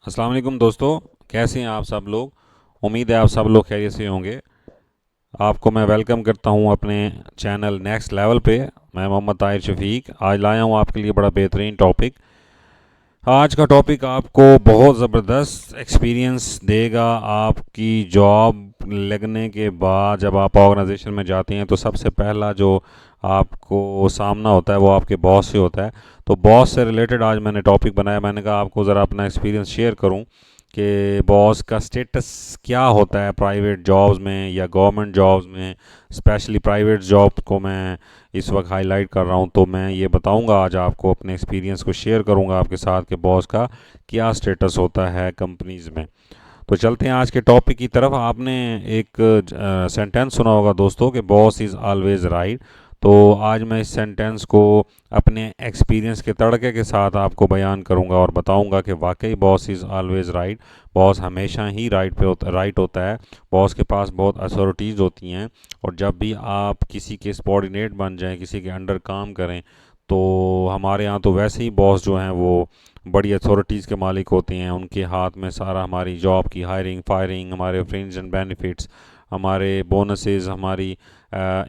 अस्सलाम वालेकुम दोस्तों। कैसे हैं आप सब लोग। उम्मीद है आप सब लोग खैरियत से होंगे। आपको मैं वेलकम करता हूं अपने चैनल नेक्स्ट लेवल पे। मैं मोहम्मद ताहिर शफीक आज लाया हूं आपके लिए बड़ा बेहतरीन टॉपिक। आज का टॉपिक आपको बहुत ज़बरदस्त एक्सपीरियंस देगा। आपकी जॉब लगने के बाद जब आप ऑर्गेनाइजेशन में जाते हैं तो सबसे पहला जो आपको सामना होता है वो आपके बॉस से होता है। तो बॉस से रिलेटेड आज मैंने टॉपिक बनाया। मैंने कहा आपको ज़रा अपना एक्सपीरियंस शेयर करूं कि बॉस का स्टेटस क्या होता है प्राइवेट जॉब्स में या गवर्नमेंट जॉब्स में। स्पेशली प्राइवेट जॉब को मैं इस वक्त हाईलाइट कर रहा हूं, तो मैं ये बताऊंगा आज आपको, अपने एक्सपीरियंस को शेयर करूंगा आपके साथ कि बॉस का क्या स्टेटस होता है कंपनीज में। तो चलते हैं आज के टॉपिक की तरफ। आपने एक सेंटेंस सुना होगा दोस्तों कि बॉस इज़ ऑलवेज राइट। तो आज मैं इस सेंटेंस को अपने एक्सपीरियंस के तड़के के साथ आपको बयान करूंगा और बताऊंगा कि वाकई boss is always right. Boss हमेशा ही राइट होता है। बॉस के पास बहुत अथॉरिटीज़ होती हैं और जब भी आप किसी के सबॉर्डिनेट बन जाएं, किसी के अंडर काम करें, तो हमारे यहाँ तो वैसे ही बॉस जो हैं वो बड़ी अथॉरिटीज़ के मालिक होते हैं। उनके हाथ में सारा हमारी जॉब की हायरिंग फायरिंग, हमारे फ्रेंड्स एंड बेनिफिट्स, हमारे बोनसेस, हमारी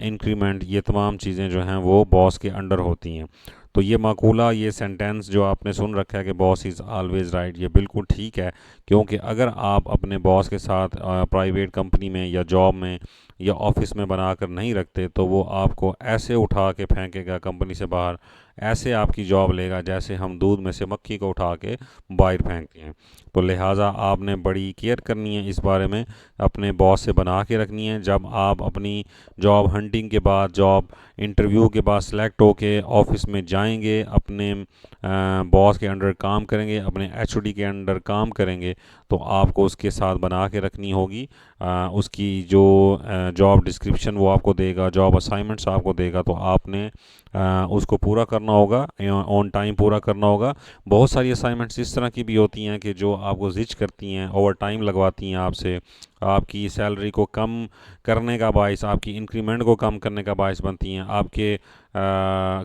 इंक्रीमेंट, ये तमाम चीज़ें जो हैं वो बॉस के अंडर होती हैं। तो ये माकूला, ये सेंटेंस जो आपने सुन रखा है कि बॉस इज़ ऑलवेज राइट, ये बिल्कुल ठीक है। क्योंकि अगर आप अपने बॉस के साथ प्राइवेट कंपनी में या जॉब में या ऑफिस में बनाकर नहीं रखते तो वो आपको ऐसे उठा के फेंकेगा कंपनी से बाहर, ऐसे आपकी जॉब लेगा जैसे हम दूध में से मक्खी को उठा के बाहर फेंकते हैं। तो लिहाजा आपने बड़ी केयर करनी है इस बारे में, अपने बॉस से बना के रखनी है। जब आप अपनी जॉब हंटिंग के बाद, जॉब इंटरव्यू के बाद सेलेक्ट होके ऑफिस में जाएंगे, अपने बॉस के अंडर काम करेंगे, अपने एचओडी के अंडर काम करेंगे, तो आपको उसके साथ बना के रखनी होगी। उसकी जो जॉब डिस्क्रिप्शन वो आपको देगा, जॉब असाइनमेंट्स आपको देगा, तो आपने उसको पूरा करना होगा, ऑन टाइम पूरा करना होगा। बहुत सारी असाइनमेंट्स इस तरह की भी होती हैं कि जो आपको जिच करती हैं, ओवर टाइम लगवाती हैं आपसे, आपकी सैलरी को कम करने का बायस, आपकी इंक्रीमेंट को कम करने का बायस बनती हैं, आपके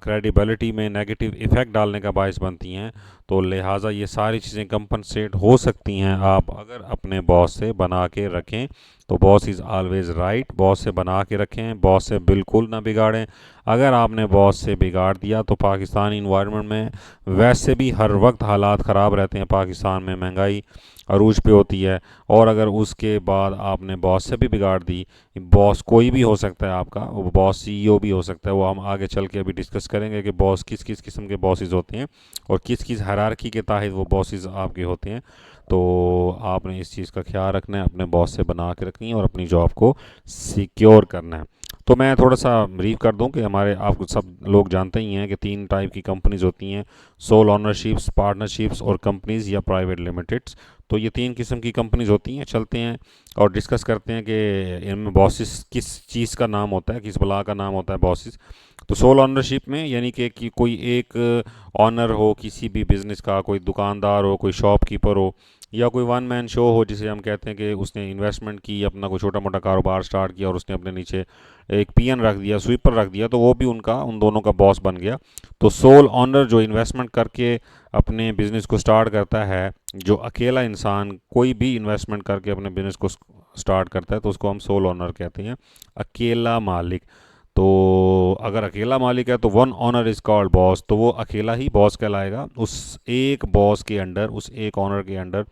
क्रेडिबिलिटी में नेगेटिव इफ़ेक्ट डालने का बायस बनती हैं। तो लिहाजा ये सारी चीज़ें कंपनसेट हो सकती हैं आप अगर अपने बॉस से बना के रखें। तो boss is always right, boss से बना के रखें, बॉस से बिल्कुल ना बिगाड़ें। अगर आपने बॉस से बिगाड़ दिया तो पाकिस्तानी इन्वायरमेंट में वैसे भी हर वक्त हालात ख़राब रहते हैं। पाकिस्तान में महंगाई अरूज पे होती है, और अगर उसके बाद आपने बॉस से भी बिगाड़ दी, बॉस कोई भी हो सकता है आपका, वो बॉस सीईओ भी हो सकता है, वो हम आगे चल के अभी डिस्कस करेंगे कि बॉस किस किस किस्म के बॉसेस होते हैं और किस किस हायरार्की के तहत वो बॉसेस आपके होते हैं। तो आपने इस चीज़ का ख्याल रखना है, अपने बॉस से बना के रखनी है और अपनी जॉब को सिक्योर करना है। तो मैं थोड़ा सा ब्रीफ कर दूं कि हमारे, आप सब लोग जानते ही हैं कि तीन टाइप की कंपनीज होती हैं: सोल ऑनरशिप्स, पार्टनरशिप्स और कंपनीज या प्राइवेट लिमिटेड्स। तो ये तीन किस्म की कंपनीज होती हैं। चलते हैं और डिस्कस करते हैं कि इनमें बॉसेस किस चीज़ का नाम होता है, किस बला का नाम होता है बॉसेस। तो सोल ऑनरशिप में यानी कि कोई एक ऑनर हो किसी भी बिज़नेस का, कोई दुकानदार हो, कोई शॉपकीपर हो, या कोई वन मैन शो हो, जिसे हम कहते हैं कि उसने इन्वेस्टमेंट की, अपना कोई छोटा मोटा कारोबार स्टार्ट किया और उसने अपने नीचे एक पीएन रख दिया, स्वीपर रख दिया, तो वो भी उन दोनों का बॉस बन गया। तो सोल ऑनर जो इन्वेस्टमेंट करके अपने बिजनेस को स्टार्ट करता है, जो अकेला इंसान कोई भी इन्वेस्टमेंट करके अपने बिजनेस को स्टार्ट करता है, तो उसको हम सोल ऑनर कहते हैं, अकेला मालिक। तो अगर अकेला मालिक है तो one owner is called boss, तो वो अकेला ही बॉस कहलाएगा। उस एक बॉस के अंडर, उस एक ऑनर के अंडर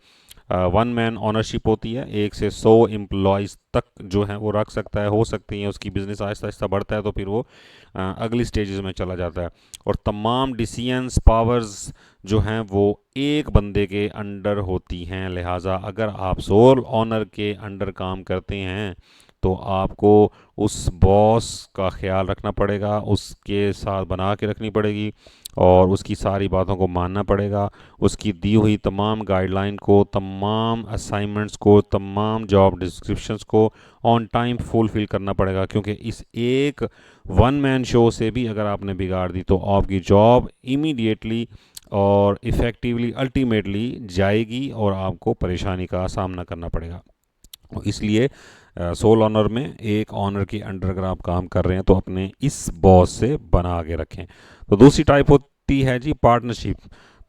वन मैन ऑनरशिप होती है। 1 से 100 एम्प्लॉयज़ तक जो है वो रख सकता है, हो सकती हैं। उसकी बिज़नेस आहिस्ता आहिस्ता बढ़ता है तो फिर वो अगली स्टेजेस में चला जाता है। और तमाम डिसीजंस पावर्स जो हैं वो एक बंदे के अंडर होती हैं। लिहाजा अगर आप सोल ऑनर के अंडर काम करते हैं तो आपको उस बॉस का ख्याल रखना पड़ेगा, उसके साथ बना के रखनी पड़ेगी और उसकी सारी बातों को मानना पड़ेगा। उसकी दी हुई तमाम गाइडलाइन को, तमाम असाइनमेंट्स को, तमाम जॉब डिस्क्रिप्शंस को ऑन टाइम फुलफ़िल करना पड़ेगा। क्योंकि इस एक वन मैन शो से भी अगर आपने बिगाड़ दी तो आपकी जॉब इमीडिएटली और इफ़ेक्टिवली अल्टीमेटली जाएगी और आपको परेशानी का सामना करना पड़ेगा। इसलिए सोल ऑनर में एक ऑनर के अंडर अगर आप काम कर रहे हैं तो अपने इस बॉस से बना के रखें। तो दूसरी टाइप होती है जी पार्टनरशिप।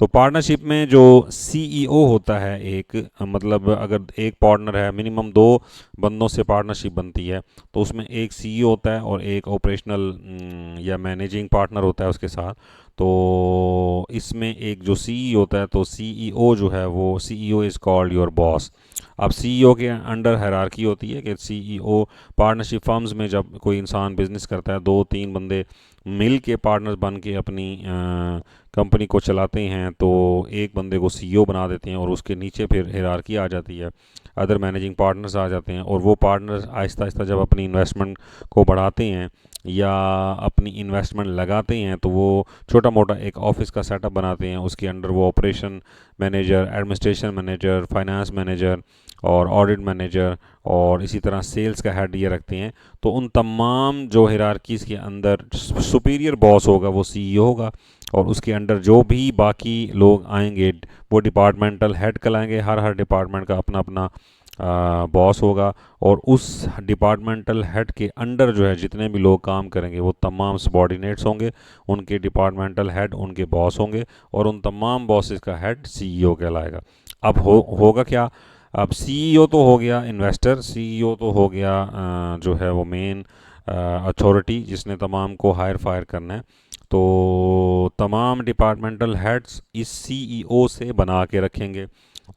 तो पार्टनरशिप में जो सीईओ होता है एक, मतलब अगर एक पार्टनर है, मिनिमम 2 बंदों से पार्टनरशिप बनती है, तो उसमें एक सीईओ होता है और एक ऑपरेशनल या मैनेजिंग पार्टनर होता है उसके साथ। तो इसमें एक जो सीईओ होता है, तो सीईओ जो है वो CEO is called your boss. अब सीईओ के अंडर हायरार्की होती है कि सीईओ, पार्टनरशिप फर्म्स में जब कोई इंसान बिजनेस करता है, 2-3 बंदे मिल के पार्टनर्स बन के अपनी कंपनी को चलाते हैं, तो एक बंदे को सीईओ बना देते हैं और उसके नीचे फिर हायरार्की आ जाती है, अदर मैनेजिंग पार्टनर्स आ जाते हैं, और वो पार्टनर्स आहिस्ता आहिस्ता जब अपनी इन्वेस्टमेंट को बढ़ाते हैं या अपनी इन्वेस्टमेंट लगाते हैं, तो वो छोटा मोटा एक ऑफिस का सेटअप बनाते हैं, उसके अंडर वो operation manager, administration manager, finance manager और ऑडिट मैनेजर और इसी तरह सेल्स का हेड ये रखते हैं। तो उन तमाम जो हिरार्कीज़ के अंदर सुपीरियर बॉस होगा वो सीईओ होगा, और उसके अंडर जो भी बाकी लोग आएंगे वो डिपार्टमेंटल हेड कहलाएंगे। हर डिपार्टमेंट का अपना अपना बॉस होगा, और उस डिपार्टमेंटल हेड के अंडर जो है जितने भी लोग काम करेंगे वो तमाम सबॉर्डिनेट्स होंगे, उनके डिपार्टमेंटल हेड उनके बॉस होंगे, और उन तमाम बॉसेस का हेड सीईओ कहलाएगा। अब होगा क्या, अब सीईओ तो हो गया इन्वेस्टर, सीईओ तो हो गया जो है वो मेन अथॉरिटी जिसने तमाम को हायर फायर करना है। तो तमाम डिपार्टमेंटल हेड्स इस सीईओ से बना के रखेंगे,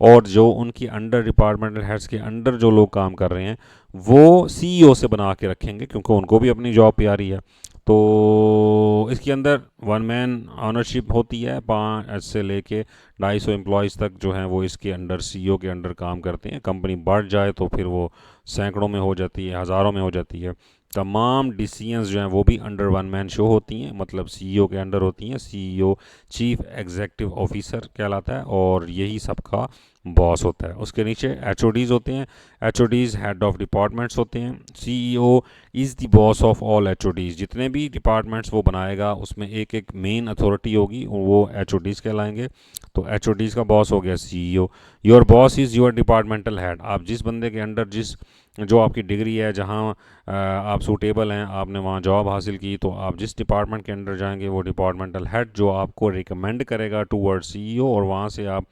और जो उनकी अंडर डिपार्टमेंटल हेड्स के अंडर जो लोग काम कर रहे हैं वो सीईओ से बना के रखेंगे, क्योंकि उनको भी अपनी जॉब प्यारी है। तो इसके अंदर 1 मैन ऑनरशिप होती है, 5 से लेके 250 एम्प्लॉयज़ तक जो हैं वो इसके अंडर, सीईओ के अंडर काम करते हैं। कंपनी बढ़ जाए तो फिर वो सैकड़ों में हो जाती है, हज़ारों में हो जाती है। तमाम डिसीजंस जो हैं वो भी अंडर 1 मैन शो होती हैं, मतलब सीईओ के अंडर होती हैं। सीईओ चीफ एग्जीक्यूटिव ऑफिसर कहलाता है, और यही सबका बॉस होता है। उसके नीचे एचओडीज़ होते हैं, एचओडीज़ हेड ऑफ डिपार्टमेंट्स होते हैं। CEO is the boss of all HODs, जितने भी डिपार्टमेंट्स वो बनाएगा उसमें एक एक मेन अथॉरिटी होगी, वो एचओडीज़ कहलाएंगे। तो एचओडीज़ का बॉस हो गया CEO. Your boss is your departmental head, आप जिस बंदे के अंडर, जिस जो आपकी डिग्री है, जहाँ आप सूटेबल हैं, आपने वहाँ जॉब हासिल की, तो आप जिस डिपार्टमेंट के अंडर जाएंगे वो डिपार्टमेंटल हेड जो आपको रिकमेंड करेगा टूवर्ड सीईओ, और वहाँ से आप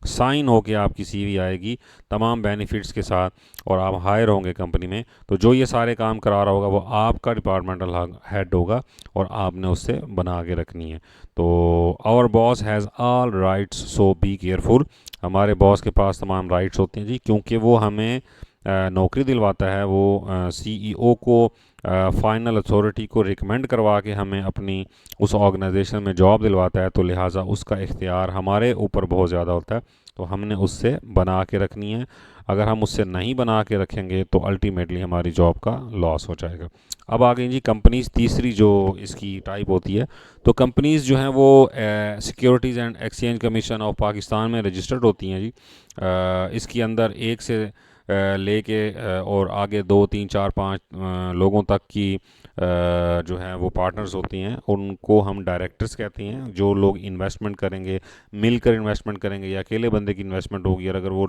साइन होके आपकी सीवी आएगी तमाम बेनिफिट्स के साथ, और आप हायर होंगे कंपनी में। तो जो ये सारे काम करा रहा होगा वो आपका डिपार्टमेंटल हेड होगा, और आपने उससे बना के रखनी है। तो our boss has all rights so be careful, हमारे बॉस के पास तमाम राइट्स होते हैं जी, क्योंकि वो हमें नौकरी दिलवाता है, वो सीईओ को फाइनल अथॉरिटी को रिकमेंड करवा के हमें अपनी उस ऑर्गेनाइजेशन में जॉब दिलवाता है, तो लिहाजा उसका इख्तियार हमारे ऊपर बहुत ज़्यादा होता है, तो हमने उससे बना के रखनी है। अगर हम उससे नहीं बना के रखेंगे तो अल्टीमेटली हमारी जॉब का लॉस हो जाएगा। अब आ गई जी कंपनीज़, तीसरी जो इसकी टाइप होती है। तो कंपनीज़ जो हैं वो securities and exchange commission of Pakistan में रजिस्टर्ड होती हैं जी। इसके अंदर एक से लेके और आगे 2 3 4 5 लोगों तक की जो है वो पार्टनर्स होती हैं, उनको हम डायरेक्टर्स कहते हैं। जो लोग इन्वेस्टमेंट करेंगे, मिलकर इन्वेस्टमेंट करेंगे या अकेले बंदे की इन्वेस्टमेंट होगी, और अगर वो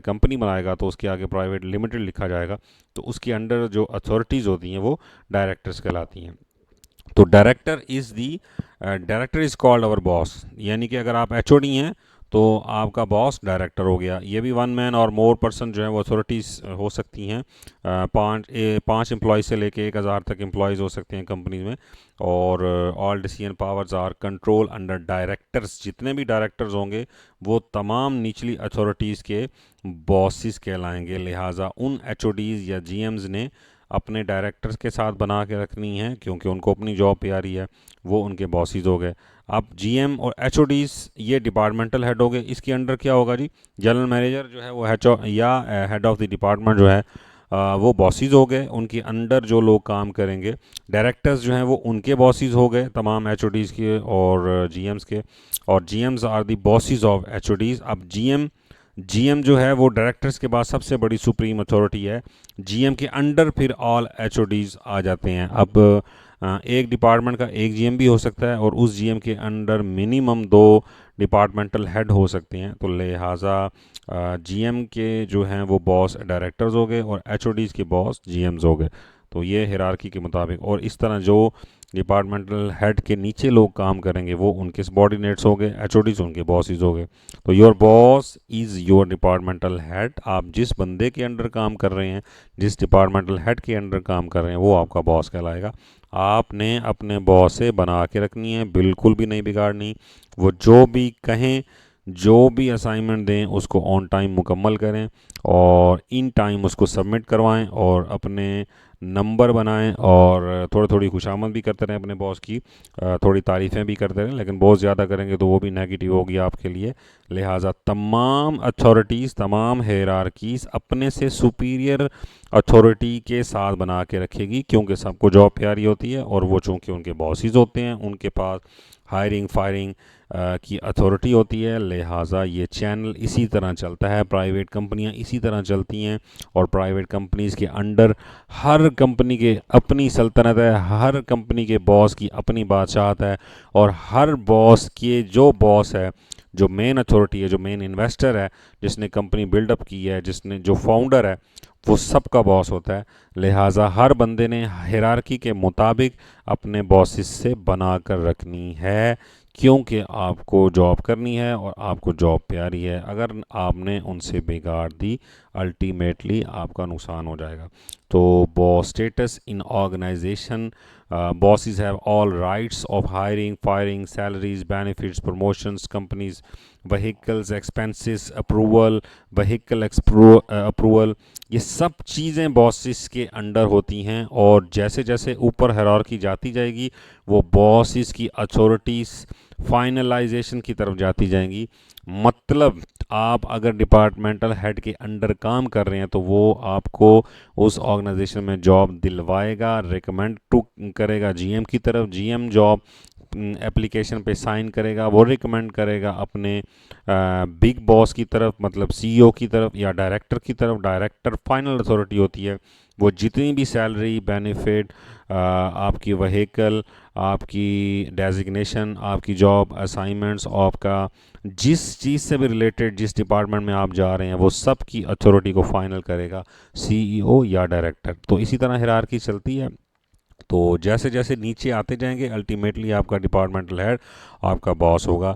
कंपनी बनाएगा तो उसके आगे प्राइवेट लिमिटेड लिखा जाएगा, तो उसके अंडर जो अथॉरिटीज़ होती हैं वो डायरेक्टर्स कहलाती हैं। तो director is called our boss, यानी कि अगर आप एचओडी हैं तो आपका बॉस डायरेक्टर हो गया। ये भी 1 मैन और मोर पर्सन जो है वो अथॉरिटीज़ हो सकती हैं, 5 एम्प्लॉय से लेके 1000 तक एम्प्लॉयज़ हो सकते हैं कंपनी में। और all decision powers are control under directors, जितने भी डायरेक्टर्स होंगे वो तमाम निचली अथॉरिटीज़ के बॉसेस कहलाएंगे। लिहाजा उन एचओडीज़ या जीएम्स ने अपने डायरेक्टर्स के साथ बना के रखनी है, क्योंकि उनको अपनी जॉब प्यारी है, वो उनके बॉसेस हो गए। अब जीएम और एचओडीज़ ये डिपार्टमेंटल हेड हो गए। इसके अंडर क्या होगा जी, जनरल मैनेजर जो है वो हेड ऑफ द डिपार्टमेंट जो है वो बॉसेस हो गए, उनके अंडर जो लोग काम करेंगे। डायरेक्टर्स जो हैं वो उनके बॉसेस हो गए तमाम एचओडीज़ के और जीएम्स के, और जीएम्स आर द बॉसेस ऑफ एचओडीज़। अब जीएम जो है वो डायरेक्टर्स के बाद सबसे बड़ी सुप्रीम अथॉरिटी है। जीएम के अंडर फिर ऑल एचओडीज़ आ जाते हैं। अब एक डिपार्टमेंट का एक जीएम भी हो सकता है, और उस जीएम के अंडर मिनिमम 2 डिपार्टमेंटल हेड हो सकते हैं। तो लिहाजा जीएम के जो हैं वो बॉस डायरेक्टर्स हो गए, और एचओडीज़ के बॉस जीएम्स हो गए। तो ये हिरार्की के मुताबिक, और इस तरह जो डिपार्टमेंटल हेड के नीचे लोग काम करेंगे वो उनके सबॉर्डिनेट्स हो गए, एचओडीज उनके बॉसेस हो गए। तो your boss is your departmental head. आप जिस बंदे के अंडर काम कर रहे हैं, जिस डिपार्टमेंटल हेड के अंडर काम कर रहे हैं, वो आपका बॉस कहलाएगा। आपने अपने बॉस से बना के रखनी है, बिल्कुल भी नहीं बिगाड़नी। वो जो भी कहें, जो भी असाइनमेंट दें उसको ऑन टाइम मुकम्मल करें और इन टाइम उसको सबमिट करवाएं और अपने नंबर बनाएं और थोड़ी थोड़ी खुशामद भी करते रहें अपने बॉस की, थोड़ी तारीफ़ें भी करते रहें, लेकिन बहुत ज़्यादा करेंगे तो वो भी नेगेटिव होगी आपके लिए। लिहाजा तमाम अथॉरिटीज़, तमाम हेरारकीज़ अपने से सुपीरियर अथॉरिटी के साथ बना के रखेगी, क्योंकि सबको जॉब प्यारी होती है और वो चूँकि उनके बॉसेस होते हैं, उनके पास हायरिंग फायरिंग की अथॉरिटी होती है। लिहाजा ये चैनल इसी तरह चलता है, प्राइवेट कंपनियां इसी तरह चलती हैं और प्राइवेट कंपनीज़ के अंडर हर कंपनी के अपनी सल्तनत है, हर कंपनी के बॉस की अपनी बादशाहत है और हर बॉस के जो बॉस है, जो मेन अथॉरिटी है, जो मेन इन्वेस्टर है, जिसने कंपनी बिल्डअप की है, जिसने जो फाउंडर है, वो सबका बॉस होता है। लिहाजा हर बंदे ने हिरार्की के मुताबिक अपने बॉसेस से बना कर रखनी है, क्योंकि आपको जॉब करनी है और आपको जॉब प्यारी है। अगर आपने उनसे बिगाड़ दी, अल्टीमेटली आपका नुकसान हो जाएगा। तो boss status in organization, bosses have all rights of hiring, firing, salaries, benefits, promotions, companies, vehicles, expenses, approval, approval, ये सब चीज़ें बॉसेस के अंडर होती हैं और जैसे जैसे ऊपर हायरार्की जाती जाएगी वो बॉसेस की अथॉरिटीज़ फाइनलाइजेशन की तरफ जाती जाएंगी। मतलब आप अगर डिपार्टमेंटल हेड के अंडर काम कर रहे हैं तो वो आपको उस ऑर्गेनाइजेशन में जॉब दिलवाएगा, रिकमेंड टू करेगा जीएम की तरफ, जीएम जॉब एप्लीकेशन पे साइन करेगा, वो रिकमेंड करेगा अपने बिग बॉस की तरफ, मतलब सीईओ की तरफ या डायरेक्टर की तरफ। डायरेक्टर फाइनल अथॉरिटी होती है, वो जितनी भी सैलरी, बेनिफिट, आपकी वहीकल, आपकी डेजिग्नेशन, आपकी जॉब असाइनमेंट्स, आपका जिस चीज़ से भी रिलेटेड, जिस डिपार्टमेंट में आप जा रहे हैं, वो सब की अथॉरिटी को फाइनल करेगा सीईओ या डायरेक्टर। तो इसी तरह हिरार्की चलती है। तो जैसे जैसे नीचे आते जाएंगे अल्टीमेटली आपका डिपार्टमेंटल हेड आपका बॉस होगा।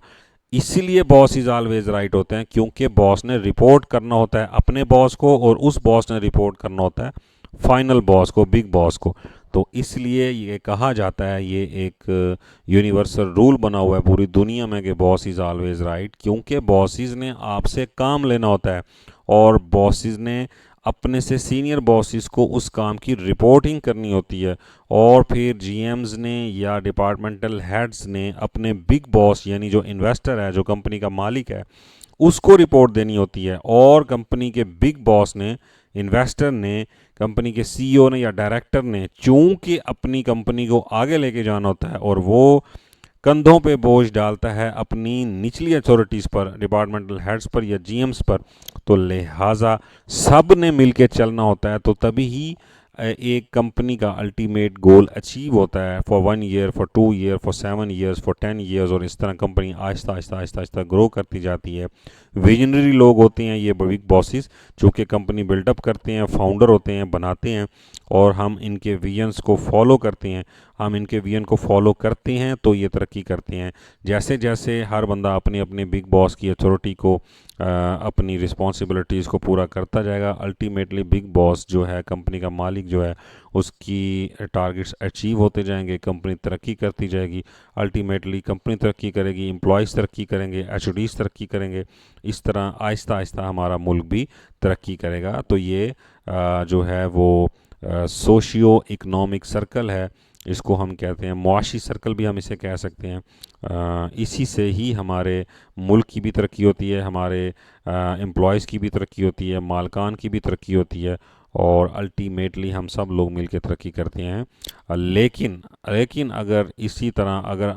इसीलिए बॉस इज़ ऑलवेज राइट होते हैं, क्योंकि बॉस ने रिपोर्ट करना होता है अपने बॉस को और उस बॉस ने रिपोर्ट करना होता है फाइनल बॉस को, बिग बॉस को। तो इसलिए ये कहा जाता है, ये एक यूनिवर्सल रूल बना हुआ है पूरी दुनिया में कि बॉस इज़ ऑलवेज राइट, क्योंकि बॉसेस ने आपसे काम लेना होता है और बॉसेस ने अपने से सीनियर बॉसेस को उस काम की रिपोर्टिंग करनी होती है और फिर जीएम्स ने या डिपार्टमेंटल हेड्स ने अपने बिग बॉस यानी जो इन्वेस्टर है, जो कंपनी का मालिक है, उसको रिपोर्ट देनी होती है और कंपनी के बिग बॉस ने, इन्वेस्टर ने, कंपनी के सीईओ ने या डायरेक्टर ने, चूंकि अपनी कंपनी को आगे लेके जाना होता है और वो कंधों पे बोझ डालता है अपनी निचली अथॉरिटीज़ पर, डिपार्टमेंटल हेड्स पर या जीएम्स पर, तो लिहाजा सब ने मिल के चलना होता है। तो तभी ही एक कंपनी का अल्टीमेट गोल अचीव होता है for 1 year, for 2 year, for 7 years, for 10 years, और इस तरह कंपनी आहिस्ता आहिस्ता आहिस्ता आहिस्ता ग्रो करती जाती है। विजनरी लोग होते हैं ये बिग बॉसेस, जो कि कंपनी बिल्डअप करते हैं, फाउंडर होते हैं, बनाते हैं और हम इनके विजन्स को फॉलो करते हैं। हम इनके विजन को फॉलो करते हैं तो ये तरक्की करते हैं। जैसे जैसे हर बंदा अपने अपने बिग बॉस की अथॉरिटी को, अपनी रिस्पॉन्सिबिलिटीज़ को पूरा करता जाएगा, अल्टीमेटली बिग बॉस जो है, कंपनी का मालिक जो है, उसकी टारगेट्स अचीव होते जाएंगे, कंपनी तरक्की करती जाएगी। अल्टीमेटली कंपनी तरक्की करेगी, एम्प्लॉयज़ तरक्की करेंगे, एचओडीज़ तरक्की करेंगे। इस तरह आहिस्ता आहिस्ता हमारा मुल्क भी तरक्की करेगा। तो ये जो है वो सोशियो इकनॉमिक सर्कल है, इसको हम कहते हैं मुआशी सर्कल भी हम इसे कह सकते हैं। इसी से ही हमारे मुल्क की भी तरक्की होती है, हमारे एम्प्लॉयज़ की भी तरक्की होती है, मालकान की भी तरक्की होती है और अल्टीमेटली हम सब लोग मिल के तरक्की करते हैं। लेकिन अगर इसी तरह अगर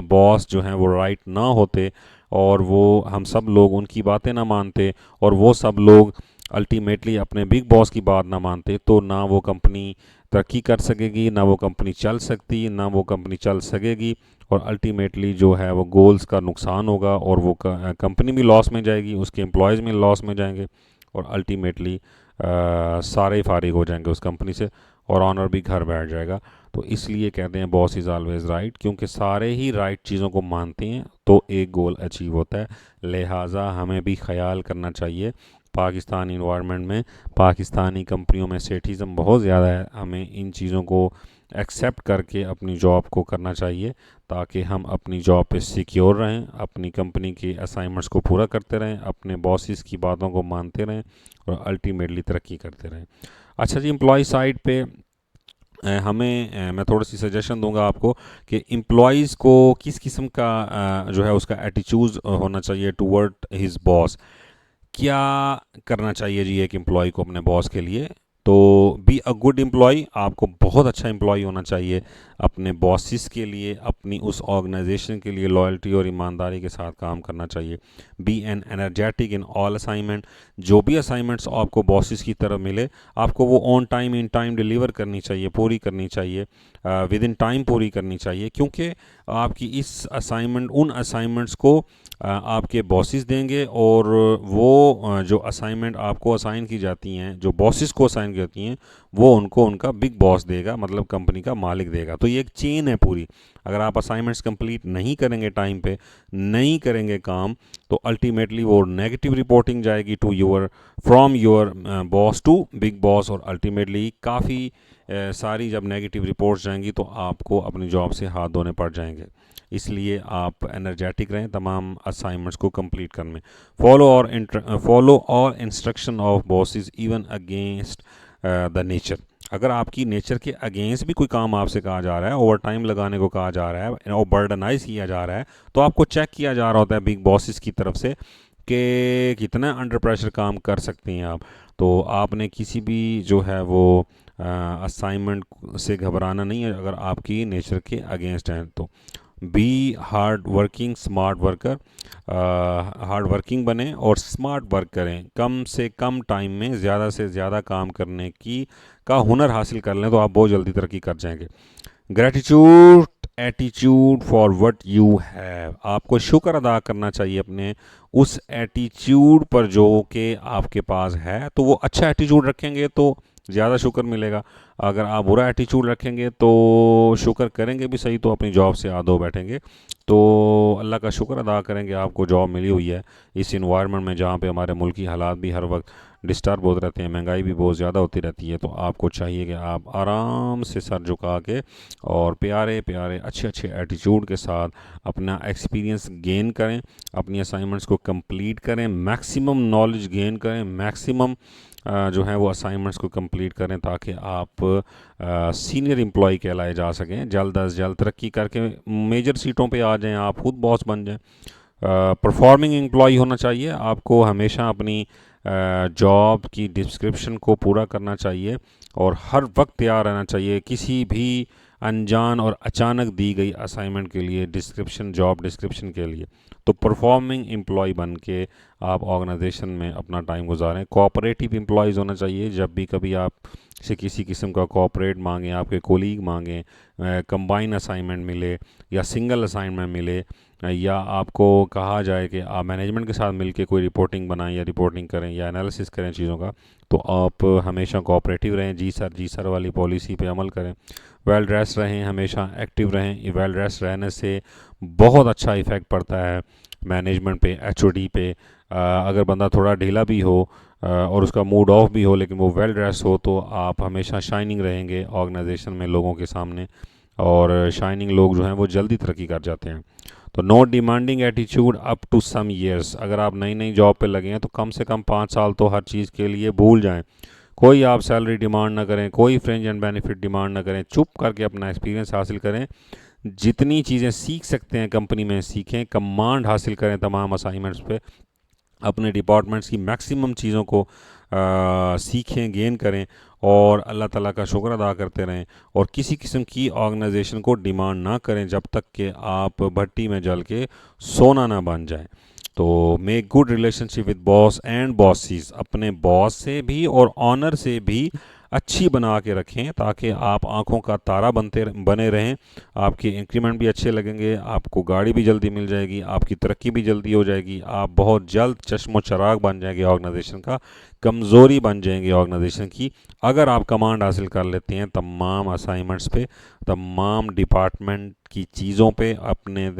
बॉस जो हैं वो राइट ना होते और वो हम सब लोग उनकी बातें ना मानते और वो सब लोग अल्टीमेटली अपने बिग बॉस की बात ना मानते, तो ना वो कंपनी तरक्की कर सकेगी, ना वो कंपनी चल सकती, ना वो कंपनी चल सकेगी और अल्टीमेटली जो है वो गोल्स का नुकसान होगा और वो कंपनी भी लॉस में जाएगी, उसके एम्प्लॉयज़ भी लॉस में जाएंगे और अल्टीमेटली सारे फारिग हो जाएंगे उस कंपनी से और ऑनर भी घर बैठ जाएगा। तो इसलिए कहते हैं बॉस इज़ ऑलवेज राइट, क्योंकि सारे ही राइट चीज़ों को मानते हैं तो एक गोल अचीव होता है। लिहाजा हमें भी ख्याल करना चाहिए। पाकिस्तानी इन्वायरमेंट में, पाकिस्तानी कंपनियों में सेठिज़म बहुत ज़्यादा है, हमें इन चीज़ों को एक्सेप्ट करके अपनी जॉब को करना चाहिए ताकि हम अपनी जॉब पे सिक्योर रहें, अपनी कंपनी के असाइनमेंट्स को पूरा करते रहें, अपने बॉसेस की बातों को मानते रहें और अल्टीमेटली तरक्की करते रहें। अच्छा जी, एम्प्लॉय साइड पे मैं थोड़ा सी सजेशन दूंगा आपको कि एम्प्लॉयज़ को किस किस्म का जो है उसका एटीट्यूड होना चाहिए टुवर्ड हिज बॉस। क्या करना चाहिए जी एक एम्प्लॉय को अपने बॉस के लिए? तो बी अ गुड एम्प्लॉय, आपको बहुत अच्छा एम्प्लॉय होना चाहिए अपने बॉसेस के लिए, अपनी उस ऑर्गेनाइजेशन के लिए लॉयल्टी और ईमानदारी के साथ काम करना चाहिए। Be an energetic in all assignment, जो भी असाइनमेंट्स आपको बॉसेस की तरफ मिले आपको वो on time in time deliver करनी चाहिए, पूरी करनी चाहिए, विद इन टाइम पूरी करनी चाहिए, क्योंकि आपकी इस असाइनमेंट उन असाइनमेंट्स को आपके बॉसेस देंगे और वो जो असाइनमेंट आपको असाइन की जाती हैं, जो बॉसेस को असाइन की जाती हैं, वो उनको उनका बिग बॉस देगा, मतलब कंपनी का मालिक देगा। तो ये एक चेन है पूरी। अगर आप असाइनमेंट्स कंप्लीट नहीं करेंगे टाइम पे, नहीं करेंगे काम, तो अल्टीमेटली वो नेगेटिव रिपोर्टिंग जाएगी to your from your boss to big boss, और अल्टीमेटली काफ़ी सारी जब नेगेटिव रिपोर्ट्स जाएंगी तो आपको अपनी जॉब से हाथ धोने पड़ जाएंगे। इसलिए आप एनर्जेटिक रहें तमाम असाइनमेंट्स को कंप्लीट करने में। Follow all instruction of bosses even against the nature. अगर आपकी नेचर के अगेंस्ट भी कोई काम आपसे कहा जा रहा है, ओवर टाइम लगाने को कहा जा रहा है और बर्डनाइज किया जा रहा है, तो आपको चेक किया जा रहा होता है बिग बॉसेस की तरफ से कि कितना अंडर प्रेशर काम कर सकते हैं आप। तो आपने किसी भी जो है वो असाइनमेंट से घबराना नहीं है अगर आपकी नेचर के अगेंस्ट हैं। तो be hard working smart worker, hard working बने और स्मार्ट वर्क करें, कम से कम टाइम में ज़्यादा से ज़्यादा काम करने की का हुनर हासिल कर लें तो आप बहुत जल्दी तरक्की कर जाएंगे। Gratitude attitude for what you have, आपको शुक्र अदा करना चाहिए अपने उस एटीट्यूड पर जो कि आपके पास है। तो वो अच्छा एटीट्यूड रखेंगे तो ज़्यादा शुक्र मिलेगा, अगर आप बुरा एटीट्यूड रखेंगे तो शुक्र करेंगे भी सही तो अपनी जॉब से आधो बैठेंगे। तो अल्लाह का शुक्र अदा करेंगे आपको जॉब मिली हुई है इस इन्वायरमेंट में जहाँ पे हमारे मुल्क की हालात भी हर वक्त डिस्टर्ब होते रहते हैं, महंगाई भी बहुत ज़्यादा होती रहती है। तो आपको चाहिए कि आप आराम से सर झुका के और प्यारे प्यारे अच्छे अच्छे एटीट्यूड के साथ अपना एक्सपीरियंस गेन करें, अपनी असाइनमेंट्स को कंप्लीट करें, मैक्सिमम नॉलेज गेन करें, मैक्सिमम जो है वो असाइनमेंट्स को कंप्लीट करें ताकि आप सीनियर एम्प्लॉय कहलाए जा सकें, जल्द अज जल्द तरक्की करके मेजर सीटों पे आ जाएं, आप खुद बॉस बन जाएं। परफॉर्मिंग एम्प्लॉय होना चाहिए, आपको हमेशा अपनी जॉब की डिस्क्रिप्शन को पूरा करना चाहिए और हर वक्त तैयार रहना चाहिए किसी भी अनजान और अचानक दी गई असाइनमेंट के लिए, डिस्क्रिप्शन जॉब डिस्क्रिप्शन के लिए। तो परफॉर्मिंग एम्प्लॉय बन के आप ऑर्गेनाइजेशन में अपना टाइम गुजारें। कोऑपरेटिव एम्प्लॉयज़ होना चाहिए, जब भी कभी आप से किसी किस्म का कोऑपरेट मांगें, आपके कोलीग मांगें, कंबाइन असाइनमेंट मिले या सिंगल असाइनमेंट मिले, या आपको कहा जाए कि आप मैनेजमेंट के साथ मिलके कोई रिपोर्टिंग बनाएं या रिपोर्टिंग करें या एनालिसिस करें चीज़ों का, तो आप हमेशा कोऑपरेटिव रहें, जी सर वाली पॉलिसी पे अमल करें। वेल ड्रेस रहें, हमेशा एक्टिव रहें। वेल ड्रेस रहने से बहुत अच्छा इफ़ेक्ट पड़ता है मैनेजमेंट पे, एचओडी पे। अगर बंदा थोड़ा ढीला भी हो और उसका मूड ऑफ भी हो लेकिन वो वेल ड्रेस हो तो आप हमेशा शाइनिंग रहेंगे ऑर्गेनाइजेशन में लोगों के सामने, और शाइनिंग लोग जो हैं वो जल्दी तरक्की कर जाते हैं। तो no demanding attitude up to some years, अगर आप नई नई जॉब पे लगे हैं तो कम से कम 5 साल तो हर चीज़ के लिए भूल जाएं। कोई आप सैलरी डिमांड ना करें, कोई फ्रेंज एंड बेनिफिट डिमांड ना करें, चुप करके अपना एक्सपीरियंस हासिल करें, जितनी चीज़ें सीख सकते हैं कंपनी में सीखें, कमांड हासिल करें तमाम असाइनमेंट्स पे, अपने डिपार्टमेंट्स की मैक्सिमम चीज़ों को सीखें, गेन करें और अल्लाह ताला का शुक्र अदा करते रहें, और किसी किस्म की ऑर्गेनाइजेशन को डिमांड ना करें जब तक कि आप भट्टी में जल के सोना ना बन जाए। तो make good relationship with boss and bosses, अपने बॉस से भी और ऑनर से भी अच्छी बना के रखें ताकि आप आंखों का तारा बने रहें। आपके इंक्रीमेंट भी अच्छे लगेंगे, आपको गाड़ी भी जल्दी मिल जाएगी, आपकी तरक्की भी जल्दी हो जाएगी, आप बहुत जल्द चश्मो चराग बन जाएंगे ऑर्गेनाइजेशन का, कमज़ोरी बन जाएंगी ऑर्गेनाइजेशन की अगर आप कमांड हासिल कर लेते हैं तमाम असाइनमेंट्स पे, तमाम डिपार्टमेंट की चीज़ों पे, अपने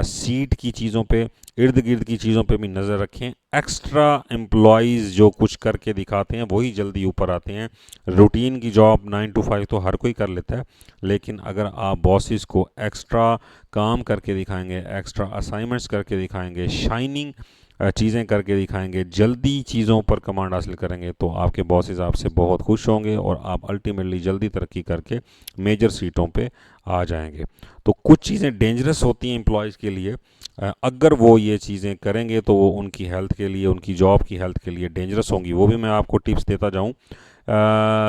सीट की चीज़ों पे, इर्द गिर्द की चीज़ों पे भी नज़र रखें। एक्स्ट्रा एम्प्लॉयज़ जो कुछ करके दिखाते हैं वही जल्दी ऊपर आते हैं। रूटीन की जॉब 9 to 5 तो हर कोई कर लेता है, लेकिन अगर आप बॉसेस को एक्स्ट्रा काम करके दिखाएंगे, एक्स्ट्रा असाइनमेंट्स करके दिखाएंगे, शाइनिंग चीज़ें करके दिखाएंगे, जल्दी चीज़ों पर कमांड हासिल करेंगे, तो आपके बॉसेस आपसे बहुत खुश होंगे और आप अल्टीमेटली जल्दी तरक्की करके मेजर सीटों पे आ जाएंगे। तो कुछ चीज़ें डेंजरस होती हैं एम्प्लॉयज़ के लिए, अगर वो ये चीज़ें करेंगे तो वो उनकी हेल्थ के लिए, उनकी जॉब की हेल्थ के लिए डेंजरस होंगी। वो भी मैं आपको टिप्स देता जाऊँ।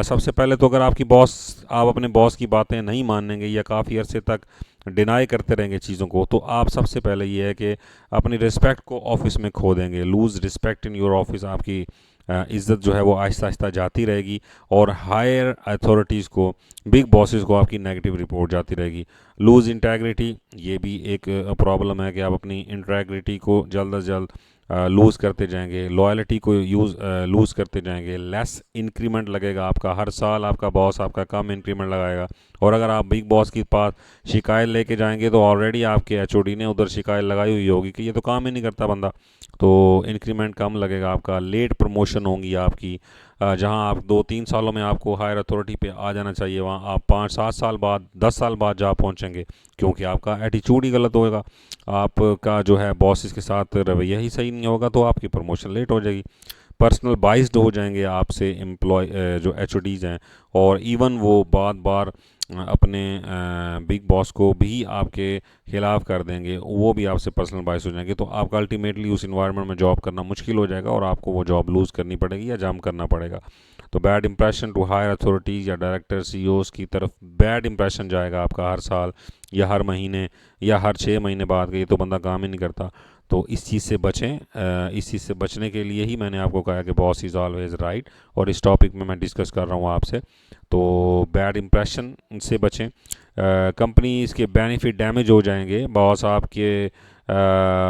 सबसे पहले तो अगर आप अपने बॉस की बातें नहीं मानेंगे या काफ़ी अरसे तक डिनाई करते रहेंगे चीज़ों को, तो आप सबसे पहले ये है कि अपनी रिस्पेक्ट को ऑफिस में खो देंगे। Lose respect in your office, आपकी इज़्ज़त जो है वो आहिस्ता आहिस्ता जाती रहेगी और हायर अथॉरिटीज़ को, बिग बॉसेस को आपकी नेगेटिव रिपोर्ट जाती रहेगी। लूज़ इंटेग्रिटी, ये भी एक प्रॉब्लम है कि आप अपनी इंटेग्रिटी को जल्द अज जल्द लूज़ करते जाएंगे, लॉयल्टी को लूज़ करते जाएंगे। लेस इंक्रीमेंट लगेगा आपका, हर साल आपका बॉस आपका कम इंक्रीमेंट लगाएगा, और अगर आप बिग बॉस के पास शिकायत लेके जाएंगे तो ऑलरेडी आपके एचओडी ने उधर शिकायत लगाई हुई होगी कि ये तो काम ही नहीं करता बंदा, तो इंक्रीमेंट कम लगेगा आपका। लेट प्रमोशन होंगी आपकी, जहां आप 2-3 सालों में आपको हायर अथॉरिटी पे आ जाना चाहिए, वहां आप 5-7 साल बाद, 10 साल बाद जा पहुंचेंगे, क्योंकि आपका एटीट्यूड ही गलत होगा, आपका जो है बॉसेस के साथ रवैया ही सही नहीं होगा, तो आपकी प्रमोशन लेट हो जाएगी। पर्सनल बाइस्ड हो जाएंगे आपसे एम्प्लॉय जो एचओडीज़ हैं, और इवन वो बार बार अपने बिग बॉस को भी आपके खिलाफ कर देंगे, वो भी आपसे पर्सनल बाइस हो जाएंगे, तो आपका अल्टीमेटली उस इन्वायरमेंट में जॉब करना मुश्किल हो जाएगा और आपको वो जॉब लूज़ करनी पड़ेगी या जंप करना पड़ेगा। तो bad impression to higher authorities या डायरेक्टर सीईओज़ की तरफ बैड इंप्रेशन जाएगा आपका हर साल या हर महीने या हर 6 महीने बाद कि ये तो बंदा काम ही नहीं करता। तो इस चीज़ से बचें। इस चीज़ से बचने के लिए ही मैंने आपको कहा कि बॉस इज़ ऑलवेज राइट, और इस टॉपिक में मैं डिस्कस कर रहा हूँ आपसे। तो बैड इंप्रेशन से बचें। कंपनीज़ के बेनिफिट डैमेज हो जाएंगे, बॉस आपके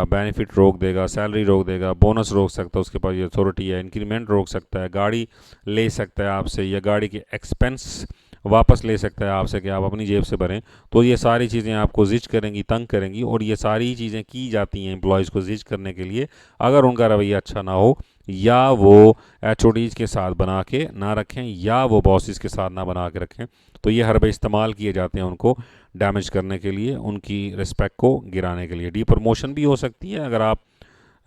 बेनिफिट रोक देगा, सैलरी रोक देगा, बोनस रोक सकता है, उसके पास ये अथॉरिटी है, इंक्रीमेंट रोक सकता है, गाड़ी ले सकता है आपसे, या गाड़ी के एक्सपेंस वापस ले सकता है आपसे कि आप अपनी जेब से भरें। तो ये सारी चीज़ें आपको जिज करेंगी, तंग करेंगी, और ये सारी चीज़ें की जाती हैं एम्प्लॉयज़ को जिज करने के लिए, अगर उनका रवैया अच्छा ना हो, या वो एचओडीज़ के साथ बना के ना रखें, या वो बॉसेस के साथ ना बना के रखें, तो ये हरबे इस्तेमाल किए जाते हैं उनको डैमेज करने के लिए, उनकी रिस्पेक्ट को गिराने के लिए। डी प्रमोशन भी हो सकती है, अगर आप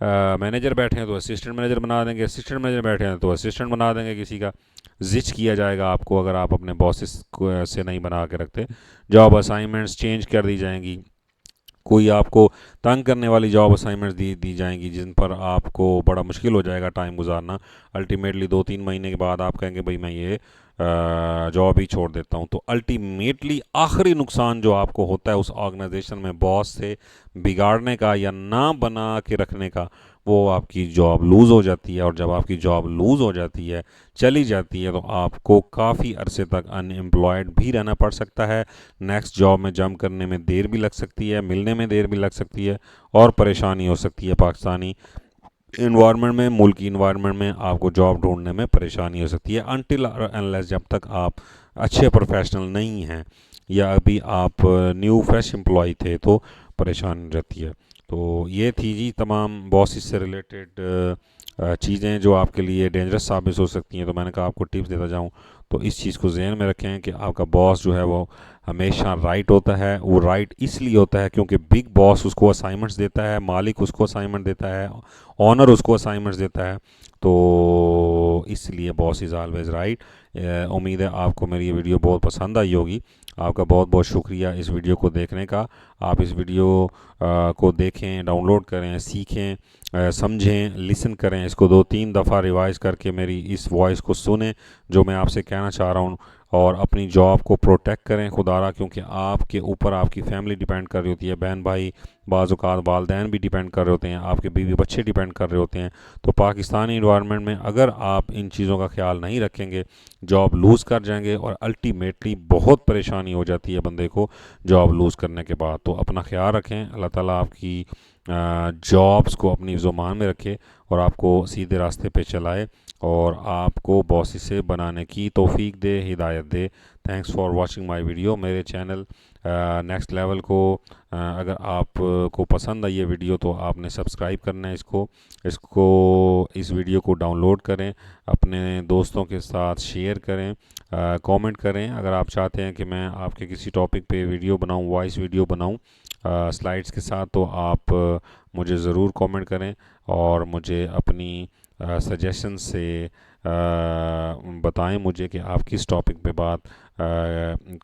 मैनेजर बैठे हैं तो असिस्टेंट मैनेजर बना देंगे, असिस्टेंट मैनेजर बैठे हैं तो असिस्टेंट बना देंगे किसी का। जिच किया जाएगा आपको अगर आप अपने बॉसेस से नहीं बना के रखते। जॉब असाइनमेंट्स चेंज कर दी जाएंगी, कोई आपको तंग करने वाली जॉब असाइनमेंट्स दी जाएंगी जिन पर आपको बड़ा मुश्किल हो जाएगा टाइम गुजारना। अल्टीमेटली 2-3 महीने के बाद आप कहेंगे भाई मैं ये जॉब ही छोड़ देता हूँ। तो अल्टीमेटली आखिरी नुकसान जो आपको होता है उस ऑर्गेनाइजेशन में बॉस से बिगाड़ने का या ना बना के रखने का, वो आपकी जॉब लूज़ हो जाती है, और जब आपकी जॉब लूज़ हो जाती है, चली जाती है, तो आपको काफ़ी अरसे तक अनएम्प्लॉयड भी रहना पड़ सकता है। नेक्स्ट जॉब में जंप करने में देर भी लग सकती है, मिलने में देर भी लग सकती है, और परेशानी हो सकती है। पाकिस्तानी इन्वायरमेंट में, मुल्की इन्वायरमेंट में आपको जॉब ढूंढने में परेशानी हो सकती है, अनटिल अनलेस जब तक आप अच्छे प्रोफेशनल नहीं हैं या अभी आप न्यू फ्रेश एम्प्लॉय थे, तो परेशानी रहती है। तो ये थी जी तमाम बॉस से रिलेटेड चीज़ें जो आपके लिए डेंजरस साबित हो सकती हैं। तो मैंने कहा आपको टिप्स देता जाऊं, तो इस चीज़ को जहन में रखें कि आपका बॉस जो है वो हमेशा राइट होता है। वो राइट इसलिए होता है क्योंकि बिग बॉस उसको असाइनमेंट्स देता है, मालिक उसको असाइनमेंट देता है, ऑनर उसको असाइनमेंट्स देता है, तो इसलिए बॉस इज़ ऑलवेज राइट। उम्मीद है आपको मेरी ये वीडियो बहुत पसंद आई होगी। आपका बहुत बहुत शुक्रिया इस वीडियो को देखने का। आप इस वीडियो को देखें, डाउनलोड करें, सीखें, समझें, लिसन करें, इसको 2-3 दफ़ा रिवाइज़ करके मेरी इस वॉइस को सुनें जो मैं आपसे कहना चाह रहा हूँ, और अपनी जॉब को प्रोटेक्ट करें खुदारा, क्योंकि आपके ऊपर आपकी फैमिली डिपेंड कर रही होती है, बहन भाई, बाज़ औक़ात वालिदैन भी डिपेंड कर रहे होते हैं, आपके बीवी बच्चे डिपेंड कर रहे होते हैं। तो पाकिस्तानी इन्वायरमेंट में अगर आप इन चीज़ों का ख्याल नहीं रखेंगे, जॉब लूज़ कर जाएंगे और अल्टीमेटली बहुत परेशानी हो जाती है बंदे को जॉब लूज़ करने के बाद। तो अपना ख्याल रखें, अल्लाह ताला आपकी जॉब्स को अपनी ज़ुबान में रखे और आपको सीधे रास्ते पे चलाए और आपको बॉसी से बनाने की तौफीक दे, हिदायत दे। Thanks for watching my video. मेरे चैनल नेक्स्ट लेवल को अगर आप को पसंद आई ये वीडियो तो आपने सब्सक्राइब करना है इसको इस वीडियो को डाउनलोड करें, अपने दोस्तों के साथ शेयर करें, कमेंट करें। अगर आप चाहते हैं कि मैं आपके किसी टॉपिक पे वीडियो बनाऊं, वॉइस वीडियो बनाऊं स्लाइड्स के साथ, तो आप मुझे ज़रूर कमेंट करें और मुझे अपनी सजेशन से बताएं मुझे कि आप किस टॉपिक पे बात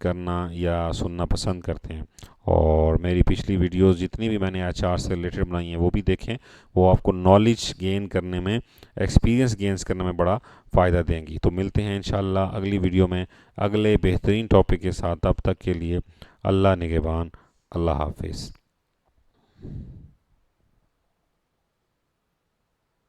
करना या सुनना पसंद करते हैं। और मेरी पिछली वीडियोस जितनी भी मैंने एचआर से रिलेटेड बनाई हैं वो भी देखें, वो आपको नॉलेज गेन करने में, एक्सपीरियंस गेन्स करने में बड़ा फ़ायदा देंगी। तो मिलते हैं इंशाल्लाह अगली वीडियो में अगले बेहतरीन टॉपिक के साथ। तब तक के लिए अल्लाह निगहबान, अल्लाह हाफिज़।